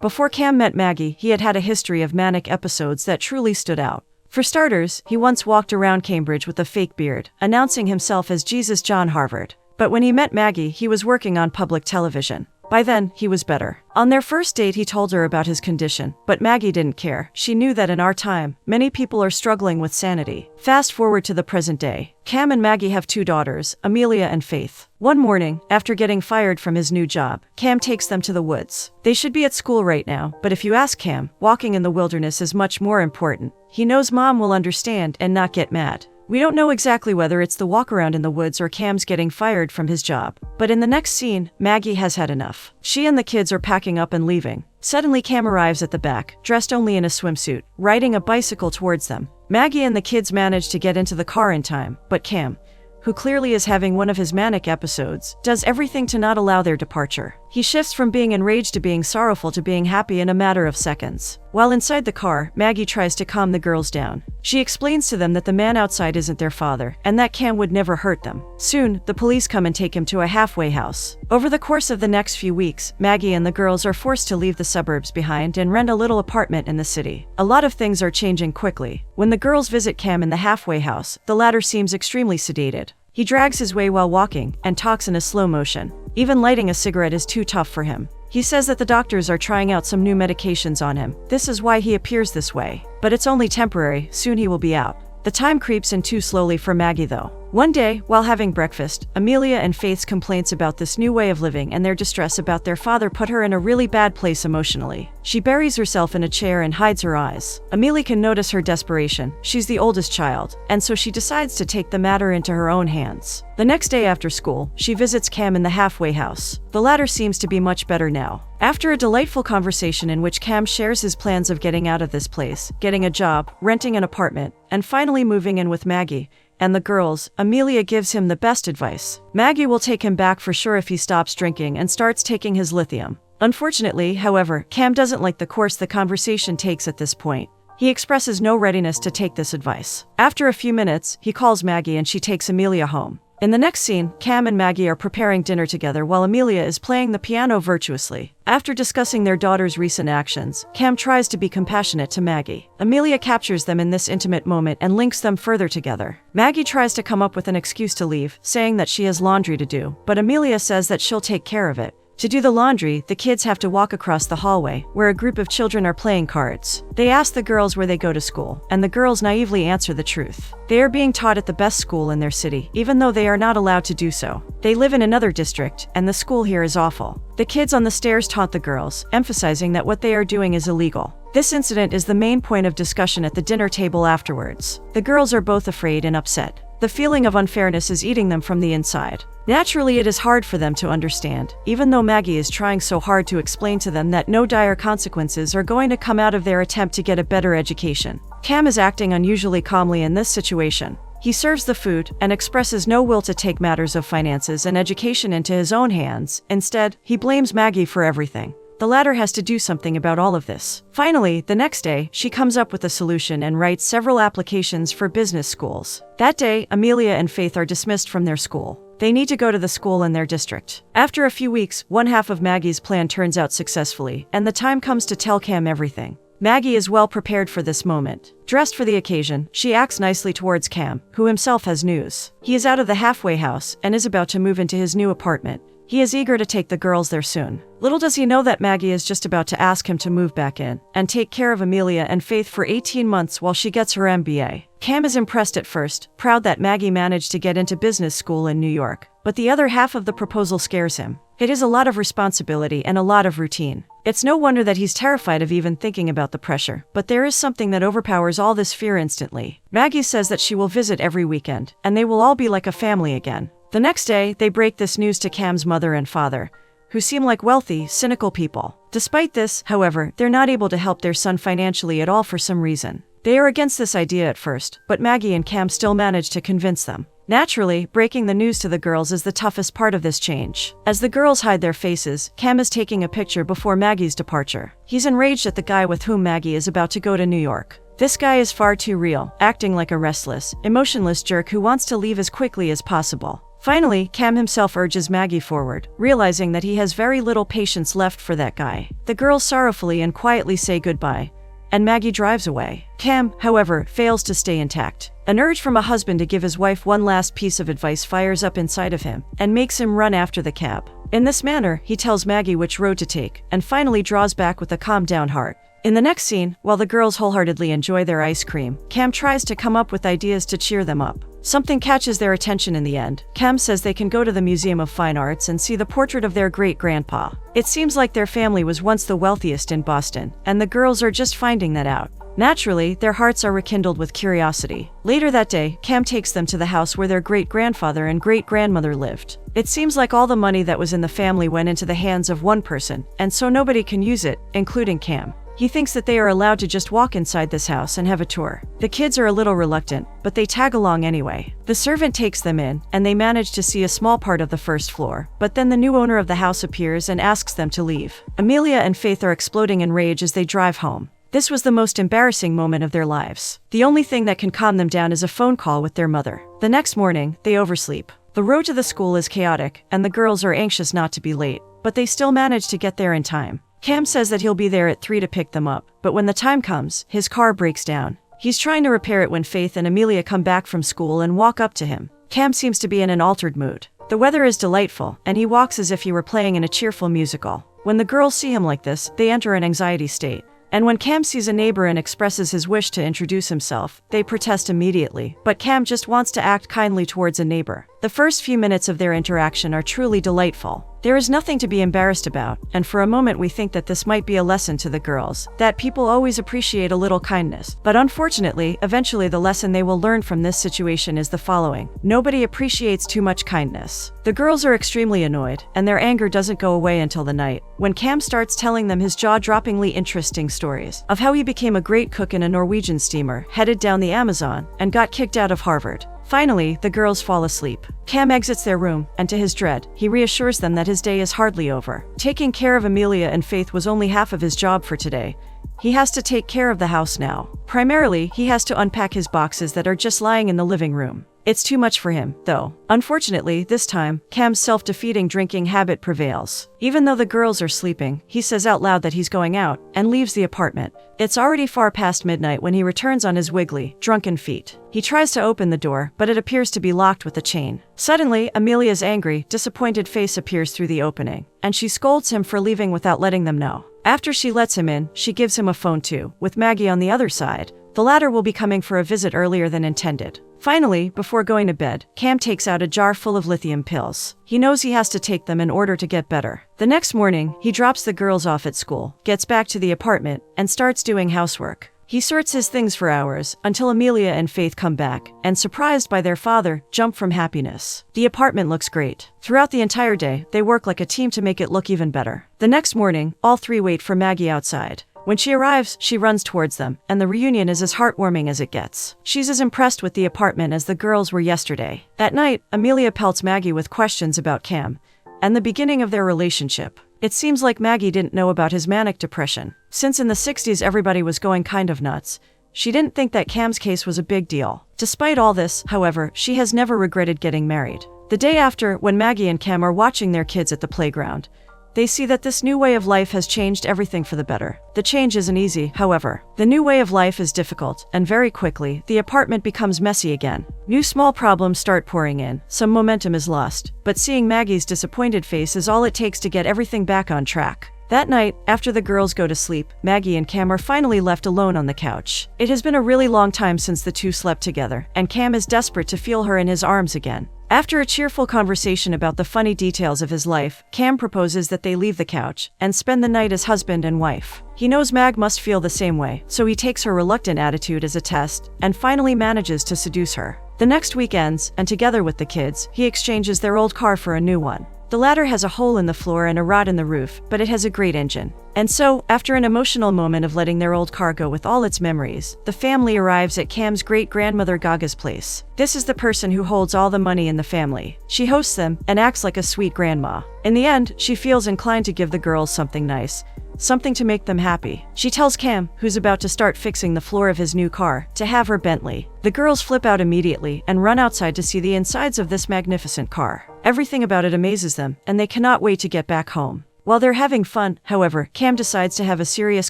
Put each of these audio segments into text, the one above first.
Before Cam met Maggie, he had had a history of manic episodes that truly stood out. For starters, he once walked around Cambridge with a fake beard, announcing himself as Jesus John Harvard. But when he met Maggie, he was working on public television. By then, he was better. On their first date, he told her about his condition, but Maggie didn't care. She knew that in our time, many people are struggling with sanity. Fast forward to the present day. Cam and Maggie have 2 daughters, Amelia and Faith. One morning, after getting fired from his new job, Cam takes them to the woods. They should be at school right now, but if you ask Cam, walking in the wilderness is much more important. He knows Mom will understand and not get mad. We don't know exactly whether it's the walk around in the woods or Cam's getting fired from his job. But in the next scene, Maggie has had enough. She and the kids are packing up and leaving. Suddenly Cam arrives at the back, dressed only in a swimsuit, riding a bicycle towards them. Maggie and the kids manage to get into the car in time, but Cam, who clearly is having one of his manic episodes, does everything to not allow their departure. He shifts from being enraged to being sorrowful to being happy in a matter of seconds. While inside the car, Maggie tries to calm the girls down. She explains to them that the man outside isn't their father, and that Cam would never hurt them. Soon, the police come and take him to a halfway house. Over the course of the next few weeks, Maggie and the girls are forced to leave the suburbs behind and rent a little apartment in the city. A lot of things are changing quickly. When the girls visit Cam in the halfway house, the latter seems extremely sedated. He drags his way while walking and talks in a slow motion. Even lighting a cigarette is too tough for him. He says that the doctors are trying out some new medications on him. This is why he appears this way. But it's only temporary, soon he will be out. The time creeps in too slowly for Maggie though. One day, while having breakfast, Amelia and Faith's complaints about this new way of living and their distress about their father put her in a really bad place emotionally. She buries herself in a chair and hides her eyes. Amelia can notice her desperation. She's the oldest child, and so she decides to take the matter into her own hands. The next day after school, she visits Cam in the halfway house. The latter seems to be much better now. After a delightful conversation in which Cam shares his plans of getting out of this place, getting a job, renting an apartment, and finally moving in with Maggie and the girls, Amelia gives him the best advice. Maggie will take him back for sure if he stops drinking and starts taking his lithium. Unfortunately, however, Cam doesn't like the course the conversation takes at this point. He expresses no readiness to take this advice. After a few minutes, he calls Maggie and she takes Amelia home. In the next scene, Cam and Maggie are preparing dinner together while Amelia is playing the piano virtuously. After discussing their daughter's recent actions, Cam tries to be compassionate to Maggie. Amelia captures them in this intimate moment and links them further together. Maggie tries to come up with an excuse to leave, saying that she has laundry to do, but Amelia says that she'll take care of it. To do the laundry, the kids have to walk across the hallway, where a group of children are playing cards. They ask the girls where they go to school, and the girls naively answer the truth. They are being taught at the best school in their city, even though they are not allowed to do so. They live in another district, and the school here is awful. The kids on the stairs taunt the girls, emphasizing that what they are doing is illegal. This incident is the main point of discussion at the dinner table afterwards. The girls are both afraid and upset. The feeling of unfairness is eating them from the inside. Naturally, it is hard for them to understand, even though Maggie is trying so hard to explain to them that no dire consequences are going to come out of their attempt to get a better education. Cam is acting unusually calmly in this situation. He serves the food and expresses no will to take matters of finances and education into his own hands. Instead, he blames Maggie for everything. The latter has to do something about all of this. Finally, the next day, she comes up with a solution and writes several applications for business schools. That day, Amelia and Faith are dismissed from their school. They need to go to the school in their district. After a few weeks, one half of Maggie's plan turns out successfully, and the time comes to tell Cam everything. Maggie is well prepared for this moment. Dressed for the occasion, she acts nicely towards Cam, who himself has news. He is out of the halfway house and is about to move into his new apartment. He is eager to take the girls there soon. Little does he know that Maggie is just about to ask him to move back in and take care of Amelia and Faith for 18 months while she gets her MBA. Cam is impressed at first, proud that Maggie managed to get into business school in New York. But the other half of the proposal scares him. It is a lot of responsibility and a lot of routine. It's no wonder that he's terrified of even thinking about the pressure, but there is something that overpowers all this fear instantly. Maggie says that she will visit every weekend, and they will all be like a family again. The next day, they break this news to Cam's mother and father, who seem like wealthy, cynical people. Despite this, however, they're not able to help their son financially at all for some reason. They are against this idea at first, but Maggie and Cam still manage to convince them. Naturally, breaking the news to the girls is the toughest part of this change. As the girls hide their faces, Cam is taking a picture before Maggie's departure. He's enraged at the guy with whom Maggie is about to go to New York. This guy is far too real, acting like a restless, emotionless jerk who wants to leave as quickly as possible. Finally, Cam himself urges Maggie forward, realizing that he has very little patience left for that guy. The girls sorrowfully and quietly say goodbye, and Maggie drives away. Cam, however, fails to stay intact. An urge from a husband to give his wife one last piece of advice fires up inside of him and makes him run after the cab. In this manner, he tells Maggie which road to take and finally draws back with a calmed down heart. In the next scene, while the girls wholeheartedly enjoy their ice cream, Cam tries to come up with ideas to cheer them up. Something catches their attention in the end. Cam says they can go to the Museum of Fine Arts and see the portrait of their great-grandpa. It seems like their family was once the wealthiest in Boston, and the girls are just finding that out. Naturally, their hearts are rekindled with curiosity. Later that day, Cam takes them to the house where their great-grandfather and great-grandmother lived. It seems like all the money that was in the family went into the hands of one person, and so nobody can use it, including Cam. He thinks that they are allowed to just walk inside this house and have a tour. The kids are a little reluctant, but they tag along anyway. The servant takes them in, and they manage to see a small part of the first floor, but then the new owner of the house appears and asks them to leave. Amelia and Faith are exploding in rage as they drive home. This was the most embarrassing moment of their lives. The only thing that can calm them down is a phone call with their mother. The next morning, they oversleep. The road to the school is chaotic, and the girls are anxious not to be late, but they still manage to get there in time. Cam says that he'll be there at 3 to pick them up, but when the time comes, his car breaks down. He's trying to repair it when Faith and Amelia come back from school and walk up to him. Cam seems to be in an altered mood. The weather is delightful, and he walks as if he were playing in a cheerful musical. When the girls see him like this, they enter an anxiety state. And when Cam sees a neighbor and expresses his wish to introduce himself, they protest immediately, but Cam just wants to act kindly towards a neighbor. The first few minutes of their interaction are truly delightful. There is nothing to be embarrassed about, and for a moment we think that this might be a lesson to the girls, that people always appreciate a little kindness. But unfortunately, eventually the lesson they will learn from this situation is the following: nobody appreciates too much kindness. The girls are extremely annoyed, and their anger doesn't go away until the night, when Cam starts telling them his jaw-droppingly interesting stories of how he became a great cook in a Norwegian steamer, headed down the Amazon, and got kicked out of Harvard. Finally, the girls fall asleep. Cam exits their room, and to his dread, he reassures them that his day is hardly over. Taking care of Amelia and Faith was only half of his job for today. He has to take care of the house now. Primarily, he has to unpack his boxes that are just lying in the living room. It's too much for him, though. Unfortunately, this time, Cam's self-defeating drinking habit prevails. Even though the girls are sleeping, he says out loud that he's going out, and leaves the apartment. It's already far past midnight when he returns on his wiggly, drunken feet. He tries to open the door, but it appears to be locked with a chain. Suddenly, Amelia's angry, disappointed face appears through the opening, and she scolds him for leaving without letting them know. After she lets him in, she gives him a phone too, with Maggie on the other side. The latter will be coming for a visit earlier than intended. Finally, before going to bed, Cam takes out a jar full of lithium pills. He knows he has to take them in order to get better. The next morning, he drops the girls off at school, gets back to the apartment, and starts doing housework. He sorts his things for hours, until Amelia and Faith come back, and surprised by their father, jump from happiness. The apartment looks great. Throughout the entire day, they work like a team to make it look even better. The next morning, all three wait for Maggie outside. When she arrives, she runs towards them, and the reunion is as heartwarming as it gets. She's as impressed with the apartment as the girls were yesterday. At night, Amelia pelts Maggie with questions about Cam and the beginning of their relationship. It seems like Maggie didn't know about his manic depression. Since in the 60s everybody was going kind of nuts, she didn't think that Cam's case was a big deal. Despite all this, however, she has never regretted getting married. The day after, when Maggie and Cam are watching their kids at the playground, they see that this new way of life has changed everything for the better. The change isn't easy, however. The new way of life is difficult, and very quickly, the apartment becomes messy again. New small problems start pouring in, some momentum is lost, but seeing Maggie's disappointed face is all it takes to get everything back on track. That night, after the girls go to sleep, Maggie and Cam are finally left alone on the couch. It has been a really long time since the two slept together, and Cam is desperate to feel her in his arms again. After a cheerful conversation about the funny details of his life, Cam proposes that they leave the couch and spend the night as husband and wife. He knows Mag must feel the same way, so he takes her reluctant attitude as a test and finally manages to seduce her. The next week ends, and together with the kids, he exchanges their old car for a new one. The latter has a hole in the floor and a rot in the roof, but it has a great engine. And so, after an emotional moment of letting their old car go with all its memories, the family arrives at Cam's great-grandmother Gaga's place. This is the person who holds all the money in the family. She hosts them and acts like a sweet grandma. In the end, she feels inclined to give the girls something nice, something to make them happy. She tells Cam, who's about to start fixing the floor of his new car, to have her Bentley. The girls flip out immediately and run outside to see the insides of this magnificent car. Everything about it amazes them, and they cannot wait to get back home. While they're having fun, however, Cam decides to have a serious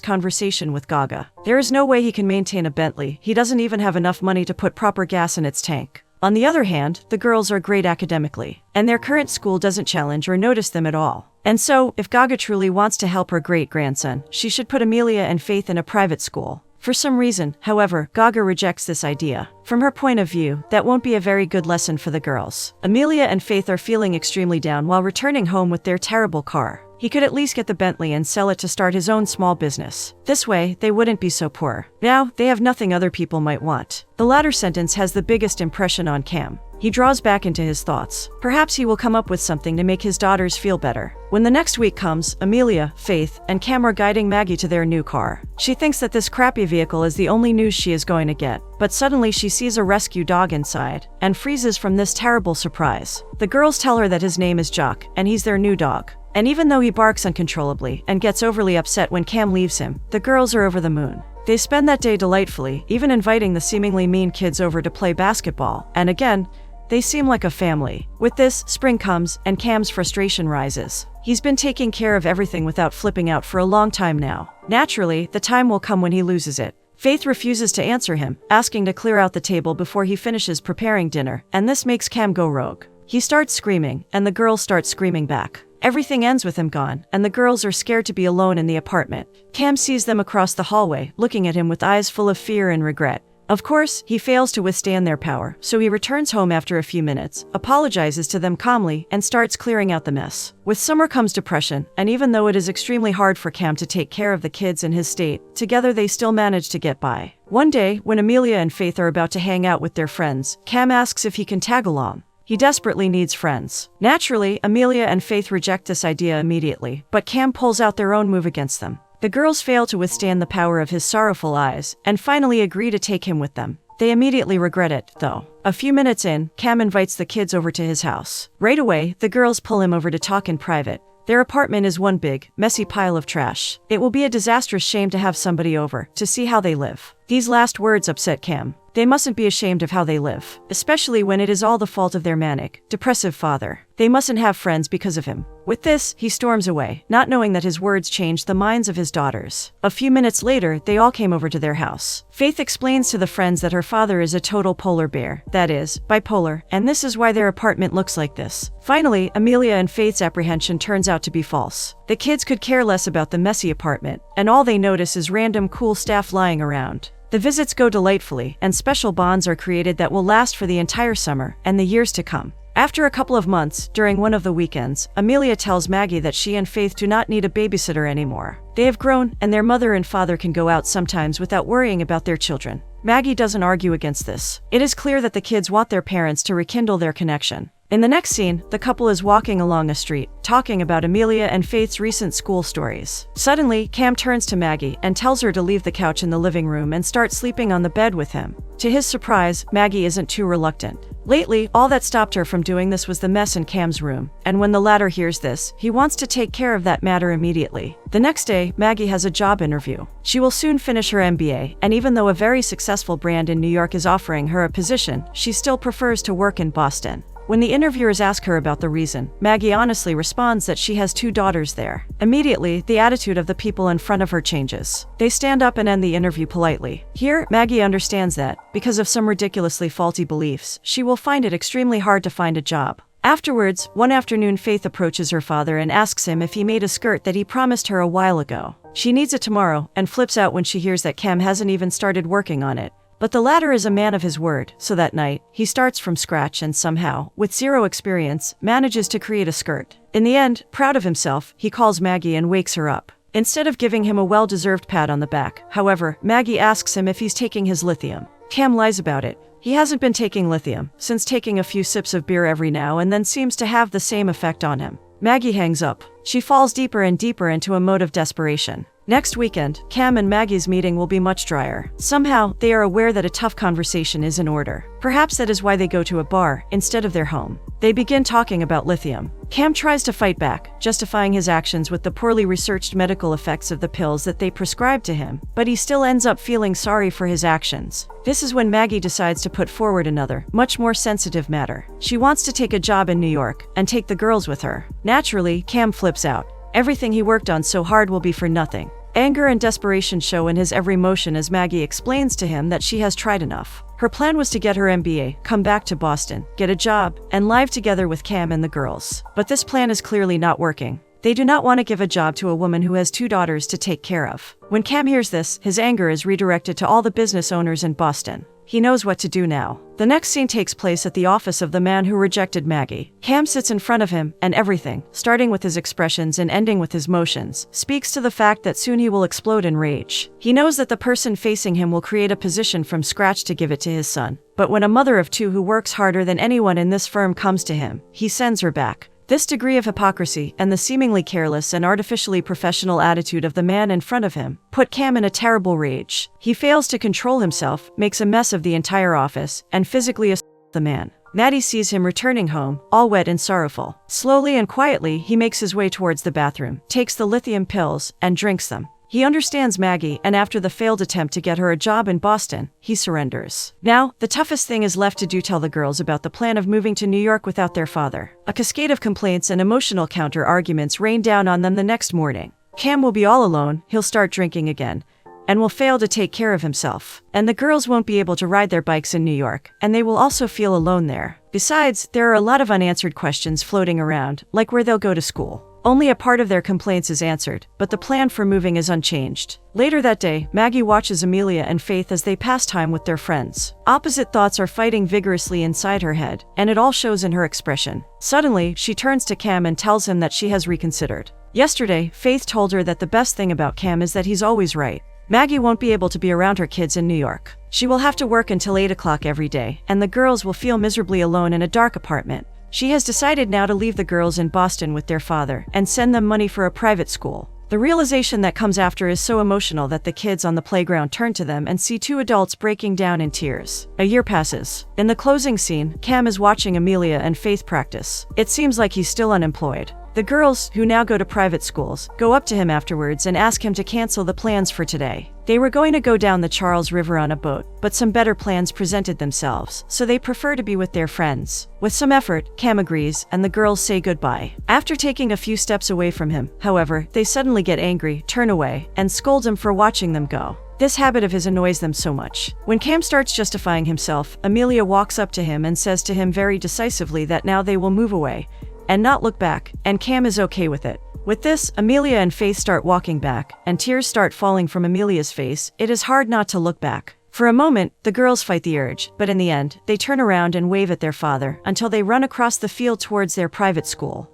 conversation with Gaga. There is no way he can maintain a Bentley. He doesn't even have enough money to put proper gas in its tank. On the other hand, the girls are great academically, and their current school doesn't challenge or notice them at all. And so, if Gaga truly wants to help her great-grandson, she should put Amelia and Faith in a private school. For some reason, however, Gaga rejects this idea. From her point of view, that won't be a very good lesson for the girls. Amelia and Faith are feeling extremely down while returning home with their terrible car. He could at least get the Bentley and sell it to start his own small business. This way, they wouldn't be so poor. Now, they have nothing other people might want. The latter sentence has the biggest impression on Cam. He draws back into his thoughts. Perhaps he will come up with something to make his daughters feel better. When the next week comes, Amelia, Faith, and Cam are guiding Maggie to their new car. She thinks that this crappy vehicle is the only news she is going to get, but suddenly she sees a rescue dog inside, and freezes from this terrible surprise. The girls tell her that his name is Jock, and he's their new dog. And even though he barks uncontrollably and gets overly upset when Cam leaves him, the girls are over the moon. They spend that day delightfully, even inviting the seemingly mean kids over to play basketball, and again, they seem like a family. With this, spring comes, and Cam's frustration rises. He's been taking care of everything without flipping out for a long time now. Naturally, the time will come when he loses it. Faith refuses to answer him, asking to clear out the table before he finishes preparing dinner, and this makes Cam go rogue. He starts screaming, and the girls start screaming back. Everything ends with him gone, and the girls are scared to be alone in the apartment. Cam sees them across the hallway, looking at him with eyes full of fear and regret. Of course, he fails to withstand their power, so he returns home after a few minutes, apologizes to them calmly, and starts clearing out the mess. With summer comes depression, and even though it is extremely hard for Cam to take care of the kids in his state, together they still manage to get by. One day, when Amelia and Faith are about to hang out with their friends, Cam asks if he can tag along. He desperately needs friends. Naturally, Amelia and Faith reject this idea immediately, but Cam pulls out their own move against them. The girls fail to withstand the power of his sorrowful eyes, and finally agree to take him with them. They immediately regret it, though. A few minutes in, Cam invites the kids over to his house. Right away, the girls pull him over to talk in private. Their apartment is one big, messy pile of trash. It will be a disastrous shame to have somebody over, to see how they live. These last words upset Cam. They mustn't be ashamed of how they live, especially when it is all the fault of their manic, depressive father. They mustn't have friends because of him. With this, he storms away, not knowing that his words changed the minds of his daughters. A few minutes later, they all came over to their house. Faith explains to the friends that her father is a total polar bear, that is, bipolar, and this is why their apartment looks like this. Finally, Amelia and Faith's apprehension turns out to be false. The kids could care less about the messy apartment, and all they notice is random cool staff lying around. The visits go delightfully, and special bonds are created that will last for the entire summer and the years to come. After a couple of months, during one of the weekends, Amelia tells Maggie that she and Faith do not need a babysitter anymore. They have grown, and their mother and father can go out sometimes without worrying about their children. Maggie doesn't argue against this. It is clear that the kids want their parents to rekindle their connection. In the next scene, the couple is walking along a street, talking about Amelia and Faith's recent school stories. Suddenly, Cam turns to Maggie and tells her to leave the couch in the living room and start sleeping on the bed with him. To his surprise, Maggie isn't too reluctant. Lately, all that stopped her from doing this was the mess in Cam's room, and when the latter hears this, he wants to take care of that matter immediately. The next day, Maggie has a job interview. She will soon finish her MBA, and even though a very successful brand in New York is offering her a position, she still prefers to work in Boston. When the interviewers ask her about the reason, Maggie honestly responds that she has 2 daughters there. Immediately, the attitude of the people in front of her changes. They stand up and end the interview politely. Here, Maggie understands that, because of some ridiculously faulty beliefs, she will find it extremely hard to find a job. Afterwards, one afternoon Faith approaches her father and asks him if he made a skirt that he promised her a while ago. She needs it tomorrow, and flips out when she hears that Cam hasn't even started working on it. But the latter is a man of his word, so that night, he starts from scratch and somehow, with 0 experience, manages to create a skirt. In the end, proud of himself, he calls Maggie and wakes her up. Instead of giving him a well-deserved pat on the back, however, Maggie asks him if he's taking his lithium. Cam lies about it. He hasn't been taking lithium, since taking a few sips of beer every now and then seems to have the same effect on him. Maggie hangs up. She falls deeper and deeper into a mode of desperation. Next weekend, Cam and Maggie's meeting will be much drier. Somehow, they are aware that a tough conversation is in order. Perhaps that is why they go to a bar instead of their home. They begin talking about lithium. Cam tries to fight back, justifying his actions with the poorly researched medical effects of the pills that they prescribed to him, but he still ends up feeling sorry for his actions. This is when Maggie decides to put forward another, much more sensitive matter. She wants to take a job in New York and take the girls with her. Naturally, Cam flips out. Everything he worked on so hard will be for nothing. Anger and desperation show in his every motion as Maggie explains to him that she has tried enough. Her plan was to get her MBA, come back to Boston, get a job, and live together with Cam and the girls. But this plan is clearly not working. They do not want to give a job to a woman who has 2 daughters to take care of. When Cam hears this, his anger is redirected to all the business owners in Boston. He knows what to do now. The next scene takes place at the office of the man who rejected Maggie. Cam sits in front of him, and everything, starting with his expressions and ending with his motions, speaks to the fact that soon he will explode in rage. He knows that the person facing him will create a position from scratch to give it to his son. But when a mother of 2 who works harder than anyone in this firm comes to him, he sends her back. This degree of hypocrisy and the seemingly careless and artificially professional attitude of the man in front of him put Cam in a terrible rage. He fails to control himself, makes a mess of the entire office, and physically assaults the man. Maddie sees him returning home, all wet and sorrowful. Slowly and quietly, he makes his way towards the bathroom, takes the lithium pills, and drinks them. He understands Maggie, and after the failed attempt to get her a job in Boston, he surrenders. Now, the toughest thing is left to do: tell the girls about the plan of moving to New York without their father. A cascade of complaints and emotional counter-arguments rain down on them the next morning. Cam will be all alone, he'll start drinking again, and will fail to take care of himself. And the girls won't be able to ride their bikes in New York, and they will also feel alone there. Besides, there are a lot of unanswered questions floating around, like where they'll go to school. Only a part of their complaints is answered, but the plan for moving is unchanged. Later that day, Maggie watches Amelia and Faith as they pass time with their friends. Opposite thoughts are fighting vigorously inside her head, and it all shows in her expression. Suddenly, she turns to Cam and tells him that she has reconsidered. Yesterday, Faith told her that the best thing about Cam is that he's always right. Maggie won't be able to be around her kids in New York. She will have to work until 8 o'clock every day, and the girls will feel miserably alone in a dark apartment. She has decided now to leave the girls in Boston with their father and send them money for a private school. The realization that comes after is so emotional that the kids on the playground turn to them and see 2 adults breaking down in tears. A year passes. In the closing scene, Cam is watching Amelia and Faith practice. It seems like he's still unemployed. The girls, who now go to private schools, go up to him afterwards and ask him to cancel the plans for today. They were going to go down the Charles River on a boat, but some better plans presented themselves, so they prefer to be with their friends. With some effort, Cam agrees, and the girls say goodbye. After taking a few steps away from him, however, they suddenly get angry, turn away, and scold him for watching them go. This habit of his annoys them so much. When Cam starts justifying himself, Amelia walks up to him and says to him very decisively that now they will move away and not look back, and Cam is okay with it. With this, Amelia and Faith start walking back, and tears start falling from Amelia's face. It is hard not to look back. For a moment, the girls fight the urge, but in the end, they turn around and wave at their father until they run across the field towards their private school.